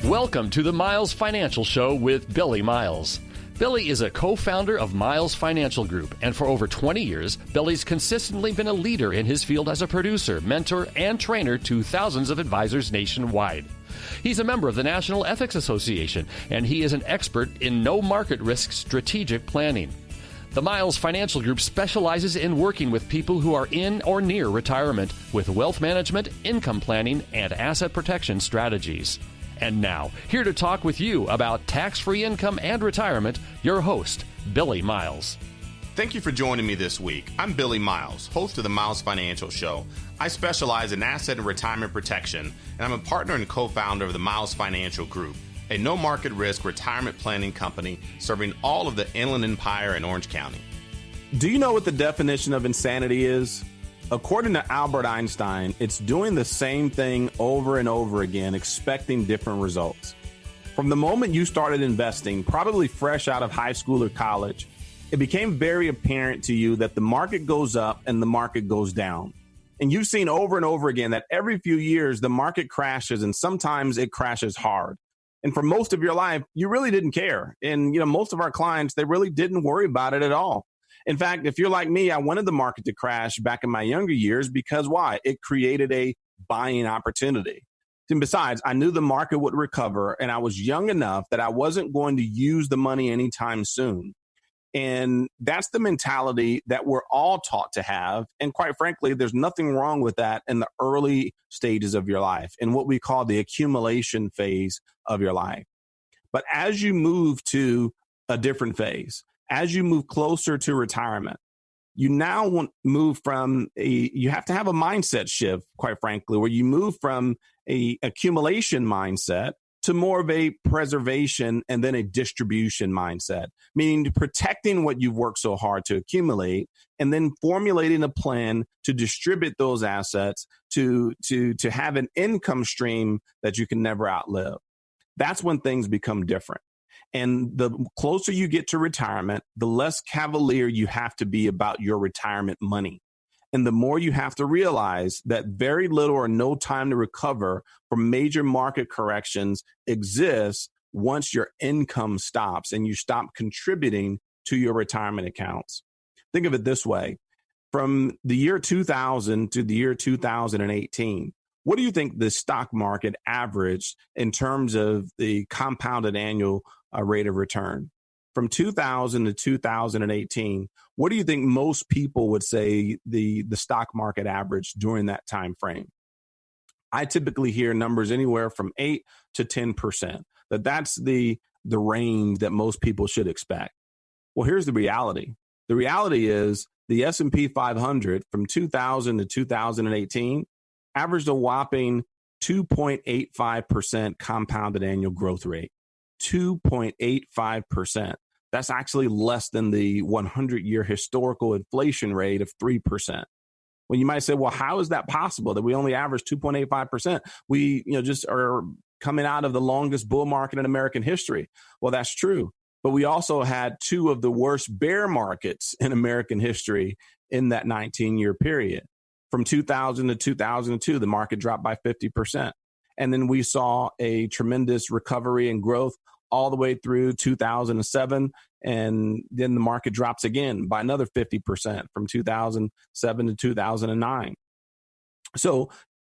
Welcome to the Miles Financial Show with Billy Miles. Billy is a co-founder of Miles Financial Group, and for over 20 years, Billy's consistently been a leader in his field as a producer, mentor, and trainer to thousands of advisors nationwide. He's a member of the National Ethics Association, and he is an expert in no market risk strategic planning. The Miles Financial Group specializes in working with people who are in or near retirement with wealth management, income planning, and asset protection strategies. And now, here to talk with you about tax-free income and retirement, your host, Billy Miles. Thank you for joining me this week. I'm Billy Miles, host of the Miles Financial Show. I specialize in asset and retirement protection, and I'm a partner and co-founder of the Miles Financial Group, a no-market risk retirement planning company serving all of the Inland Empire and Orange County. Do you know what the definition of insanity is? According to Albert Einstein, it's doing the same thing over and over again, expecting different results. From the moment you started investing, probably fresh out of high school or college, it became very apparent to you that the market goes up and the market goes down. And you've seen over and over again that every few years, the market crashes, and sometimes it crashes hard. And for most of your life, you really didn't care. And, most of our clients, they really didn't worry about it at all. In fact, if you're like me, I wanted the market to crash back in my younger years because why? It created a buying opportunity. And besides, I knew the market would recover, and I was young enough that I wasn't going to use the money anytime soon. And that's the mentality that we're all taught to have. And quite frankly, there's nothing wrong with that in the early stages of your life, in what we call the accumulation phase of your life. But as you move to a different phase, as you move closer to retirement, you now you have to have a mindset shift, quite frankly, where you move from a accumulation mindset to more of a preservation and then a distribution mindset, meaning protecting what you've worked so hard to accumulate and then formulating a plan to distribute those assets to have an income stream that you can never outlive. That's when things become different. And the closer you get to retirement, the less cavalier you have to be about your retirement money. And the more you have to realize that very little or no time to recover from major market corrections exists once your income stops and you stop contributing to your retirement accounts. Think of it this way. From the year 2000 to the year 2018, what do you think the stock market averaged in terms of the compounded annual rate of return? From 2000 to 2018, what do you think most people would say the stock market average during that time frame? I typically hear numbers anywhere from 8 to 10%. That's the range that most people should expect. Well, here's the reality. The reality is the S&P 500 from 2000 to 2018 averaged a whopping 2.85% compounded annual growth rate. 2.85%. That's actually less than the 100-year historical inflation rate of 3%. Well, you might say, well, how is that possible that we only average 2.85%? We, just are coming out of the longest bull market in American history. Well, that's true. But we also had two of the worst bear markets in American history in that 19-year period. From 2000 to 2002, the market dropped by 50%. And then we saw a tremendous recovery and growth all the way through 2007. And then the market drops again by another 50% from 2007 to 2009. So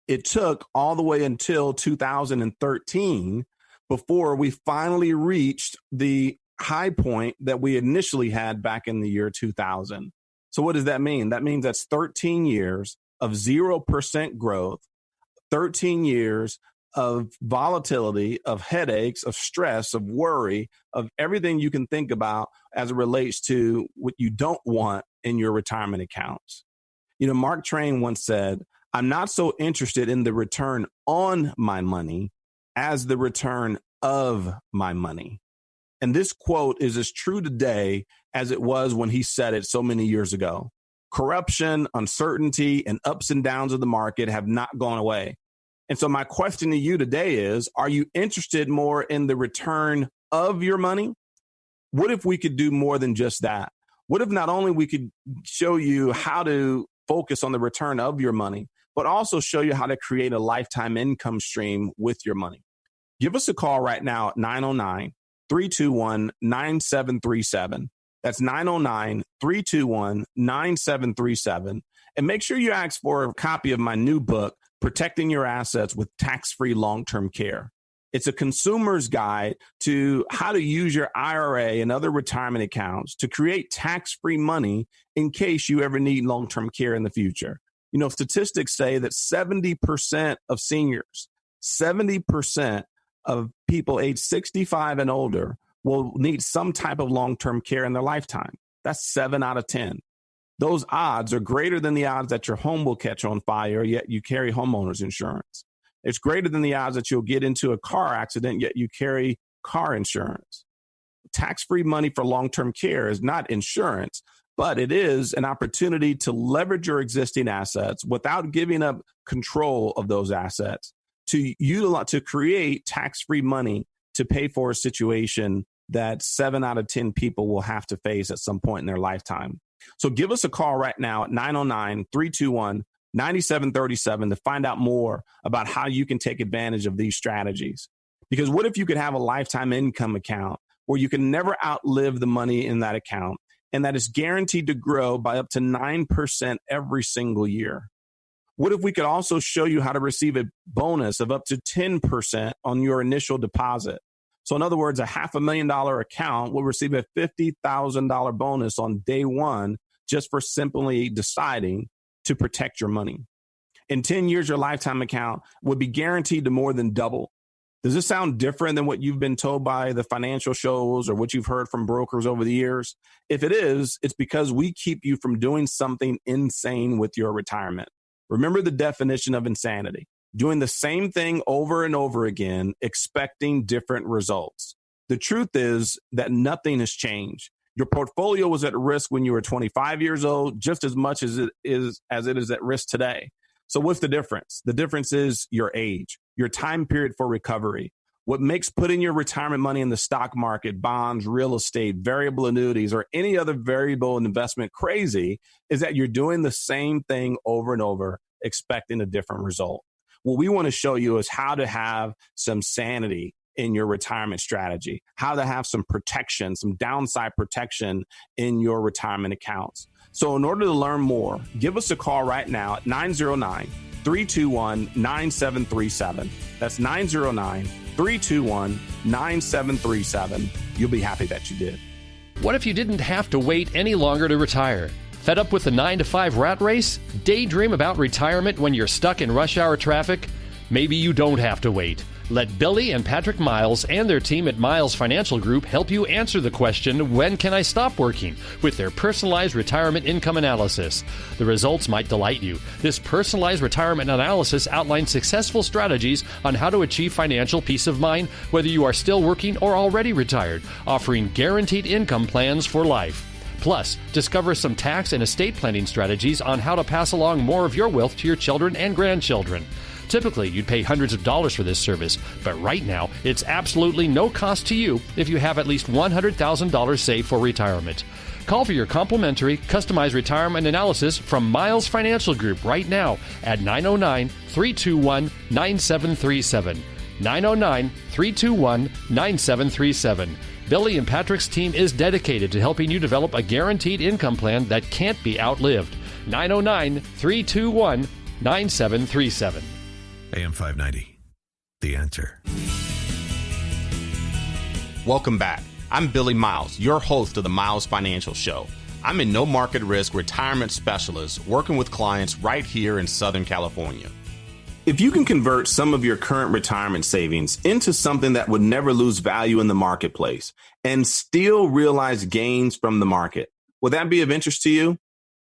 it took all the way until 2013 before we finally reached the high point that we initially had back in the year 2000. So what does that mean? That means that's 13 years of 0% growth, 13 years of volatility, of headaches, of stress, of worry, of everything you can think about as it relates to what you don't want in your retirement accounts. Mark Twain once said, "I'm not so interested in the return on my money as the return of my money." And this quote is as true today as it was when he said it so many years ago. Corruption, uncertainty, and ups and downs of the market have not gone away. And so my question to you today is, are you interested more in the return of your money? What if we could do more than just that? What if not only we could show you how to focus on the return of your money, but also show you how to create a lifetime income stream with your money? Give us a call right now at 909-321-9737. That's 909-321-9737. And make sure you ask for a copy of my new book, Protecting Your Assets with Tax-Free Long-Term Care. It's a consumer's guide to how to use your IRA and other retirement accounts to create tax-free money in case you ever need long-term care in the future. You know, statistics say that 70% of seniors, 70% of people age 65 and older will need some type of long-term care in their lifetime. That's 7 out of 10. Those odds are greater than the odds that your home will catch on fire, yet you carry homeowners insurance. It's greater than the odds that you'll get into a car accident, yet you carry car insurance. Tax-free money for long-term care is not insurance, but it is an opportunity to leverage your existing assets without giving up control of those assets to utilize, to create tax-free money to pay for a situation that 7 out of 10 people will have to face at some point in their lifetime. So give us a call right now at 909-321-9737 to find out more about how you can take advantage of these strategies. Because what if you could have a lifetime income account where you can never outlive the money in that account, and that is guaranteed to grow by up to 9% every single year? What if we could also show you how to receive a bonus of up to 10% on your initial deposit? So in other words, a $500,000 account will receive a $50,000 bonus on day one just for simply deciding to protect your money. In 10 years, your lifetime account would be guaranteed to more than double. Does this sound different than what you've been told by the financial shows or what you've heard from brokers over the years? If it is, it's because we keep you from doing something insane with your retirement. Remember the definition of insanity: doing the same thing over and over again, expecting different results. The truth is that nothing has changed. Your portfolio was at risk when you were 25 years old, just as much as it is at risk today. So what's the difference? The difference is your age, your time period for recovery. What makes putting your retirement money in the stock market, bonds, real estate, variable annuities, or any other variable investment crazy is that you're doing the same thing over and over, expecting a different result. What we want to show you is how to have some sanity in your retirement strategy, how to have some protection, some downside protection in your retirement accounts. So in order to learn more, give us a call right now at 909-321-9737. That's 909-321-9737. You'll be happy that you did. What if you didn't have to wait any longer to retire? Fed up with the 9-to-5 rat race? Daydream about retirement when you're stuck in rush hour traffic? Maybe you don't have to wait. Let Billy and Patrick Miles and their team at Miles Financial Group help you answer the question, when can I stop working? With their personalized retirement income analysis. The results might delight you. This personalized retirement analysis outlines successful strategies on how to achieve financial peace of mind, whether you are still working or already retired, offering guaranteed income plans for life. Plus, discover some tax and estate planning strategies on how to pass along more of your wealth to your children and grandchildren. Typically, you'd pay hundreds of dollars for this service, but right now, it's absolutely no cost to you if you have at least $100,000 saved for retirement. Call for your complimentary, customized retirement analysis from Miles Financial Group right now at 909-321-9737. 909-321-9737. Billy and Patrick's team is dedicated to helping you develop a guaranteed income plan that can't be outlived. 909-321-9737. AM 590, The Answer. Welcome back. I'm Billy Miles, your host of the Miles Financial Show. I'm a no market risk retirement specialist working with clients right here in Southern California. If you can convert some of your current retirement savings into something that would never lose value in the marketplace and still realize gains from the market, would that be of interest to you?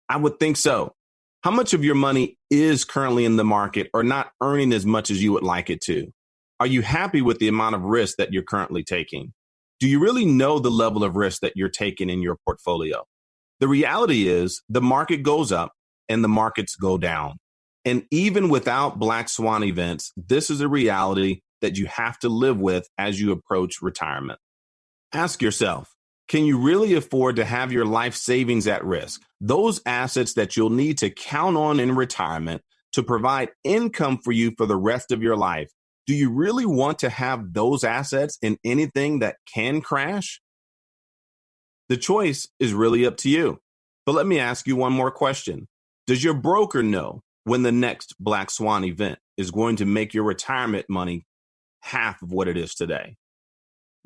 I would think so. How much of your money is currently in the market or not earning as much as you would like it to? Are you happy with the amount of risk that you're currently taking? Do you really know the level of risk that you're taking in your portfolio? The reality is the market goes up and the markets go down. And even without black swan events, this is a reality that you have to live with as you approach retirement. Ask yourself, can you really afford to have your life savings at risk? Those assets that you'll need to count on in retirement to provide income for you for the rest of your life. Do you really want to have those assets in anything that can crash? The choice is really up to you. But let me ask you one more question. Does your broker know when the next Black Swan event is going to make your retirement money half of what it is today?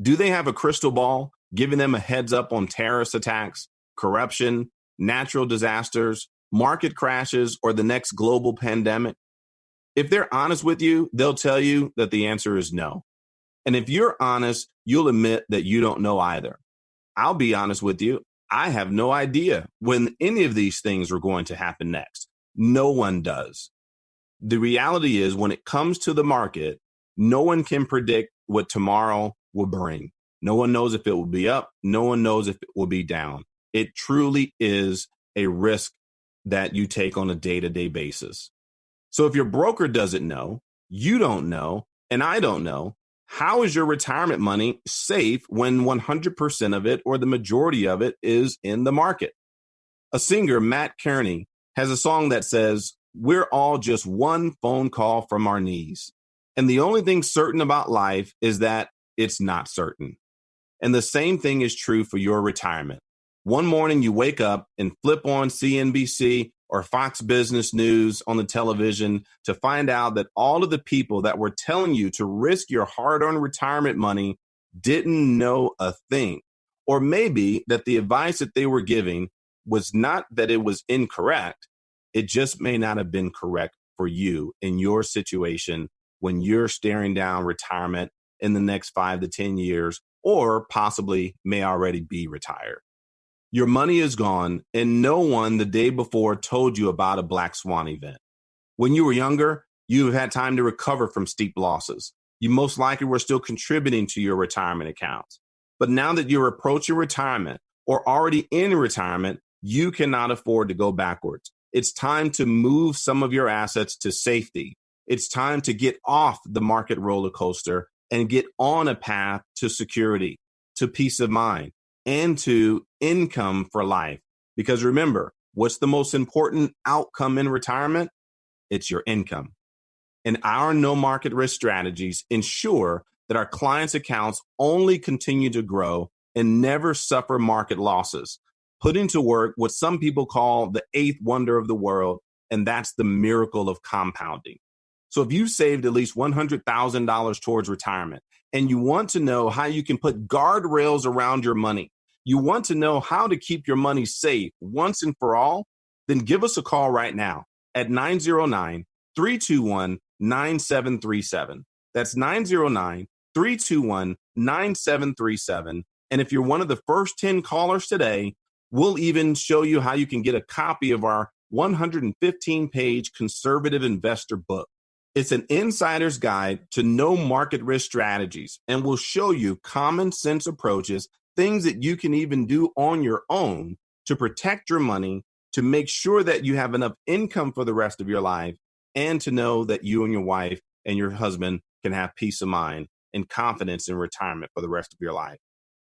Do they have a crystal ball giving them a heads up on terrorist attacks, corruption, natural disasters, market crashes, or the next global pandemic? If they're honest with you, they'll tell you that the answer is no. And if you're honest, you'll admit that you don't know either. I'll be honest with you. I have no idea when any of these things are going to happen next. No one does. The reality is, when it comes to the market, no one can predict what tomorrow will bring. No one knows if it will be up. No one knows if it will be down. It truly is a risk that you take on a day-to-day basis. So if your broker doesn't know, you don't know, and I don't know, how is your retirement money safe when 100% of it, or the majority of it, is in the market? A singer, Matt Kearney, has a song that says, "We're all just one phone call from our knees. And the only thing certain about life is that it's not certain." And the same thing is true for your retirement. One morning you wake up and flip on CNBC or Fox Business News on the television to find out that all of the people that were telling you to risk your hard-earned retirement money didn't know a thing. Or maybe that the advice that they were giving was not that it was incorrect. It just may not have been correct for you in your situation when you're staring down retirement in the next 5 to 10 years, or possibly may already be retired. Your money is gone, and no one the day before told you about a Black Swan event. When you were younger, you have had time to recover from steep losses. You most likely were still contributing to your retirement accounts. But now that you're approaching retirement or already in retirement, you cannot afford to go backwards. It's time to move some of your assets to safety. It's time to get off the market roller coaster and get on a path to security, to peace of mind, and to income for life. Because remember, what's the most important outcome in retirement? It's your income. And our no market risk strategies ensure that our clients' accounts only continue to grow and never suffer market losses, putting to work what some people call the eighth wonder of the world, and that's the miracle of compounding. So if you've saved at least $100,000 towards retirement, and you want to know how you can put guardrails around your money, you want to know how to keep your money safe once and for all, then give us a call right now at 909-321-9737. That's 909-321-9737. And if you're one of the first 10 callers today, we'll even show you how you can get a copy of our 115-page conservative investor book. It's an insider's guide to no market risk strategies, and will show you common sense approaches, things that you can even do on your own to protect your money, to make sure that you have enough income for the rest of your life, and to know that you and your wife and your husband can have peace of mind and confidence in retirement for the rest of your life.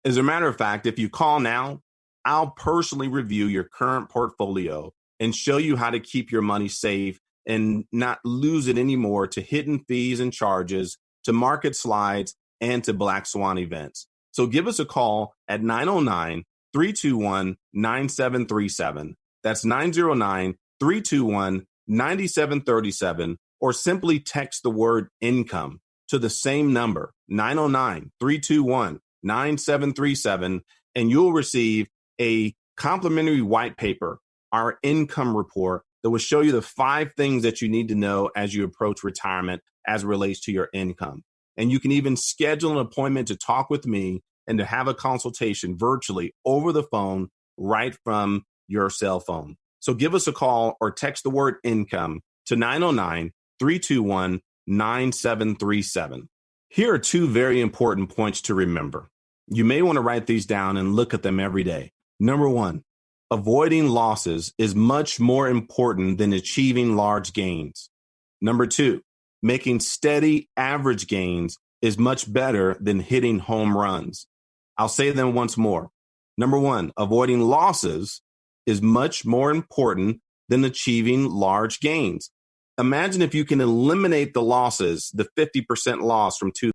As a matter of fact, if you call now, I'll personally review your current portfolio and show you how to keep your money safe and not lose it anymore to hidden fees and charges, to market slides, and to Black Swan events. So give us a call at 909-321-9737. That's 909-321-9737, or simply text the word income to the same number, 909-321-9737, and you'll receive a complimentary white paper, our income report, that will show you the 5 things that you need to know as you approach retirement as it relates to your income. And you can even schedule an appointment to talk with me and to have a consultation virtually over the phone right from your cell phone. So give us a call or text the word income to 909-321-9737. Here are 2 very important points to remember. You may want to write these down and look at them every day. Number 1, avoiding losses is much more important than achieving large gains. Number 2, making steady average gains is much better than hitting home runs. I'll say them once more. Number 1, avoiding losses is much more important than achieving large gains. Imagine if you can eliminate the losses, the 50% loss from two.